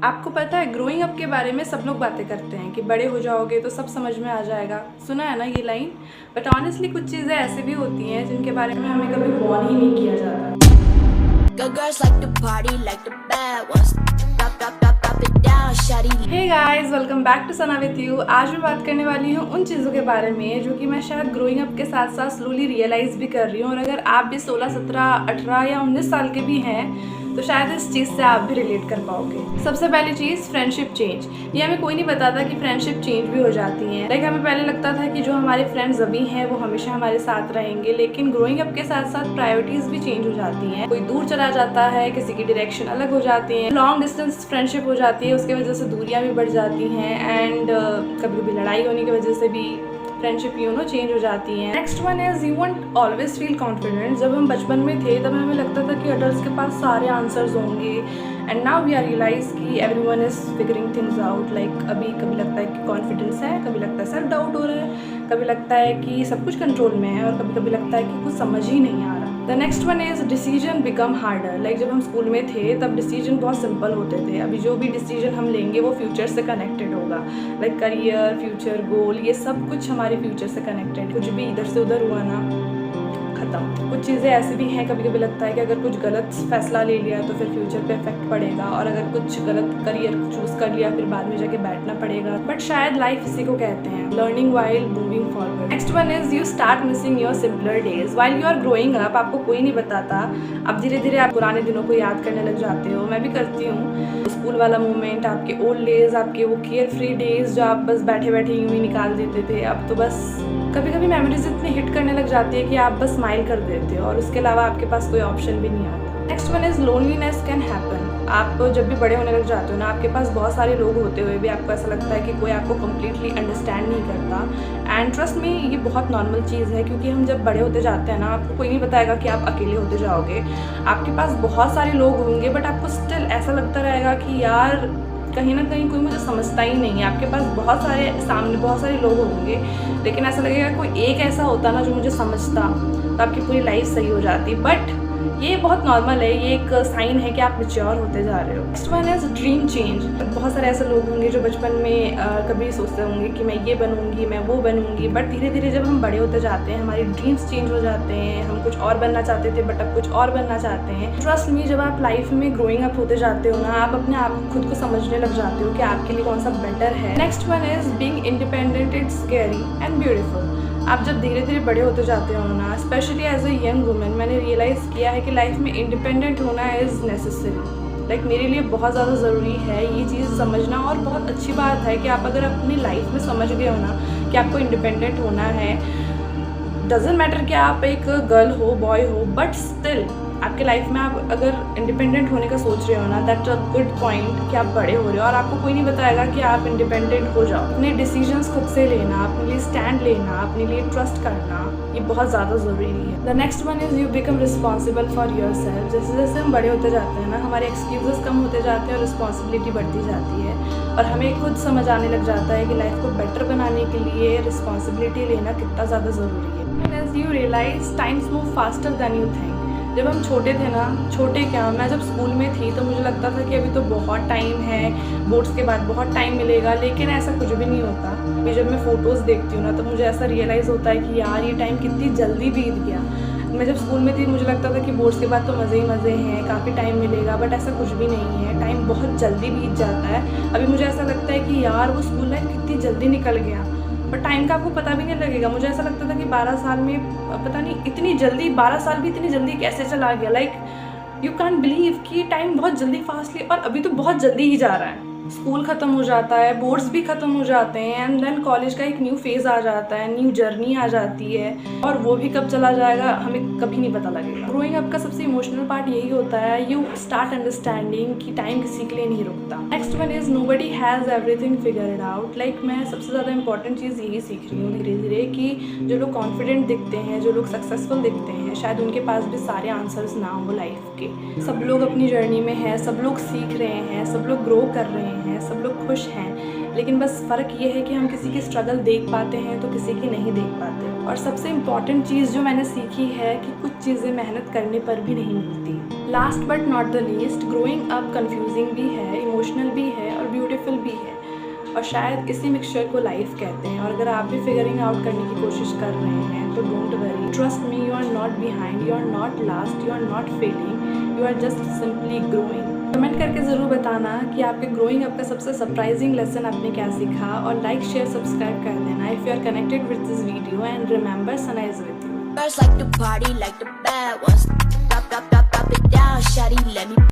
आपको पता है ग्रोइंग अप के बारे में सब लोग बातें करते हैं कि बड़े हो जाओगे तो सब समझ में आ जाएगा। सुना है ना ये लाइन। बट ऑनेस्टली कुछ चीज़ें ऐसी भी होती हैं जिनके बारे में हमें कभी वॉर्न ही नहीं किया जाता। Hey guys, welcome back to Sana with you. आज मैं बात करने वाली हूँ उन चीज़ों के बारे में जो कि मैं शायद ग्रोइंग अप के साथ साथ स्लोली रियलाइज़ भी कर रही हूँ। और अगर आप भी 16, 17, 18 या 19 साल के भी हैं तो शायद इस चीज़ से आप भी रिलेट कर पाओगे। सबसे पहली चीज़, फ्रेंडशिप चेंज। ये हमें कोई नहीं बताता कि फ्रेंडशिप चेंज भी हो जाती है। लाइक हमें पहले लगता था कि जो हमारे फ्रेंड्स अभी हैं वो हमेशा हमारे साथ रहेंगे, लेकिन ग्रोइंग अप के साथ साथ प्रायोरिटीज़ भी चेंज हो जाती हैं। कोई दूर चला जाता है, किसी की डायरेक्शन अलग हो जाती है, लॉन्ग डिस्टेंस फ्रेंडशिप हो जाती है, उसकी वजह से दूरियाँ भी बढ़ जाती हैं एंड कभी कभी लड़ाई होने की वजह से भी फ्रेंडशिप चेंज हो जाती है। Next one is you want always feel confident. जब हम बचपन में थे तब हमें लगता था कि अडल्ट्स के पास सारे आंसर्स होंगे and now we are realize कि everyone is figuring things out. Like अभी कभी लगता है कि कॉन्फिडेंस है, कभी लगता है सेल्फ डाउट हो रहा है, कभी लगता है कि सब कुछ कंट्रोल में है और कभी कभी लगता है कि कुछ समझ ही नहीं आ रहा। The next one is decision become harder. Like जब हम स्कूल में थे तब डिसीजन बहुत सिंपल होते थे। अभी जो भी डिसीजन हम लेंगे वो फ्यूचर से कनेक्टेड होगा। लाइक करियर, फ्यूचर गोल, ये सब कुछ हमारे फ्यूचर से कनेक्टेड। कुछ भी इधर से उधर हुआ ना, खत्म। कुछ चीज़ें ऐसी भी हैं, कभी कभी लगता है कि अगर कुछ गलत फैसला ले लिया तो फिर फ्यूचर पे इफेक्ट पड़ेगा, और अगर कुछ गलत करियर चूज़ कर लिया फिर बाद में जाके बैठना पड़ेगा। बट शायद लाइफ इसी को कहते हैं, learning while moving forward. Next one is you start missing your simpler days while you are growing up. आपको कोई नहीं बताता, अब धीरे धीरे आप पुराने दिनों को याद करने लग जाते हो। मैं भी करती हूँ। स्कूल वाला मोमेंट, आपके ओल्ड डेज, आपके वो केयर फ्री डेज जो आप बस बैठे बैठे यूँ ही निकाल देते थे, अब तो बस कभी कभी मेमोरीज इतनी हिट करने लग जाती है कि आप बस स्माइल कर देते हो और उसके अलावा आपके पास कोई ऑप्शन भी नहीं आता। Next one is loneliness can happen. आप जब भी बड़े होने लग जाते हो ना, आपके पास बहुत सारे लोग होते हुए भी आपको ऐसा लगता है कि कोई आपको कम्प्लीटली अंडरस्टैंड नहीं करता। एंड ट्रस्ट में ये बहुत नॉर्मल चीज़ है, क्योंकि हम जब बड़े होते जाते हैं ना, आपको कोई नहीं बताएगा कि आप अकेले होते जाओगे। आपके पास बहुत सारे लोग होंगे बट आपको स्टिल ऐसा लगता रहेगा कि यार कहीं ना कहीं कोई मुझे समझता ही नहीं है। आपके पास बहुत सारे सामने बहुत सारे लोग होंगे लेकिन ऐसा लगेगा कोई एक ऐसा होता ना जो मुझे समझता, तो आपकी पूरी लाइफ सही हो जाती। बट ये बहुत नॉर्मल है, ये एक साइन है कि आप मैच्योर होते जा रहे हो। Next one is dream change. बहुत सारे ऐसे लोग होंगे जो बचपन में कभी सोचते होंगे कि मैं ये बनूंगी, मैं वो बनूंगी, बट धीरे धीरे जब हम बड़े होते जाते हैं हमारी ड्रीम्स चेंज हो जाते हैं। हम कुछ और बनना चाहते थे बट अब कुछ और बनना चाहते हैं। ट्रस्ट मी, जब आप लाइफ में ग्रोइंग अप होते जाते हो ना, आप अपने आप खुद को समझने लग जाते हो कि आपके लिए कौन सा बेटर है। Next one is being independent. It's scary and beautiful. आप जब धीरे धीरे बड़े होते जाते हो ना, specially as a young women, मैंने रियलाइज़ किया है कि लाइफ में इंडिपेंडेंट होना इज़ नेसेसरी। लाइक मेरे लिए बहुत ज़्यादा ज़रूरी है ये चीज़ समझना। और बहुत अच्छी बात है कि आप अगर अपनी लाइफ में समझ गए हो ना कि आपको इंडिपेंडेंट होना है, डजेंट मैटर कि आप एक गर्ल हो, बॉय हो, बट स्टिल आपके लाइफ में आप अगर इंडिपेंडेंट होने का सोच रहे हो ना, दैट्स अ गुड पॉइंट कि आप बड़े हो रहे हो। और आपको कोई नहीं बताएगा कि आप इंडिपेंडेंट हो जाओ। अपने डिसीजंस खुद से लेना, अपने लिए स्टैंड लेना, अपने लिए ट्रस्ट करना, ये बहुत ज़्यादा ज़रूरी है। The next one is you become responsible for your self. जैसे जैसे हम बड़े होते जाते हैं ना, हमारे एक्सक्यूजेस कम होते जाते हैं और रिस्पॉन्सिबिलिटी बढ़ती जाती है, और हमें खुद समझ आने लग जाता है कि लाइफ को बेटर बनाने के लिए रिस्पॉन्सिबिलिटी लेना कितना ज़्यादा ज़रूरी है। As you realise times move faster than you think. जब हम छोटे थे ना, छोटे क्या, मैं जब स्कूल में थी तो मुझे लगता था कि अभी तो बहुत टाइम है, बोर्ड्स के बाद बहुत टाइम मिलेगा, लेकिन ऐसा कुछ भी नहीं होता। अभी जब मैं फ़ोटोज़ देखती हूँ ना तो मुझे ऐसा रियलाइज़ होता है कि यार ये टाइम कितनी जल्दी बीत गया। मैं जब स्कूल में थी मुझे लगता था कि बोर्ड्स के बाद तो मज़े ही मज़े हैं, काफ़ी टाइम मिलेगा, बट ऐसा कुछ भी नहीं है। टाइम बहुत जल्दी बीत जाता है। अभी मुझे ऐसा लगता है कि यार वो स्कूल लाइफ कितनी जल्दी निकल गया, बट टाइम का आपको पता भी नहीं लगेगा। मुझे ऐसा लगता था कि 12 साल में पता नहीं इतनी जल्दी, 12 साल भी इतनी जल्दी कैसे चला गया। लाइक यू कैन बिलीव कि टाइम बहुत जल्दी फास्टली, और अभी तो बहुत जल्दी ही जा रहा है। स्कूल ख़त्म हो जाता है, बोर्ड्स भी ख़त्म हो जाते हैं, एंड देन कॉलेज का एक न्यू फेज़ आ जाता है, न्यू जर्नी आ जाती है, और वो भी कब चला जाएगा हमें कभी नहीं पता लगेगा। ग्रोइंग अप का सबसे इमोशनल पार्ट यही होता है, यू स्टार्ट अंडरस्टैंडिंग कि टाइम किसी के लिए नहीं रुकता। Next one is nobody has everything figured out. Like मैं सबसे ज़्यादा इंपॉर्टेंट चीज़ यही सीख रही हूँ धीरे धीरे कि जो लोग कॉन्फिडेंट दिखते हैं, जो लोग सक्सेसफुल दिखते हैं, शायद उनके पास भी सारे आंसर्स ना हो लाइफ के। सब लोग अपनी जर्नी में हैं, सब लोग सीख रहे हैं, सब लोग ग्रो कर रहे हैं, हैं, सब लोग खुश हैं, लेकिन बस फ़र्क ये है कि हम किसी की स्ट्रगल देख पाते हैं तो किसी की नहीं देख पाते। और सबसे इम्पॉर्टेंट चीज़ जो मैंने सीखी है कि कुछ चीज़ें मेहनत करने पर भी नहीं मिलती। Last but not the least, growing up confusing भी है, इमोशनल भी है और ब्यूटीफुल भी है, और शायद इसी मिक्सचर को लाइफ कहते हैं। और अगर आप भी फिगरिंग आउट करने की कोशिश कर रहे हैं तो don't worry, trust me, you are not behind, you are not last, you are not failing, you are just simply growing. Comment करके ज़रूर बताना कि आपके ग्रोइंग अप का सबसे सरप्राइजिंग लेसन आपने क्या सीखा, और लाइक शेयर सब्सक्राइब कर देना if you are connected with this video, and remember Sana is with you. Girls like to party like the bad ones. Drop it down, shawty, let me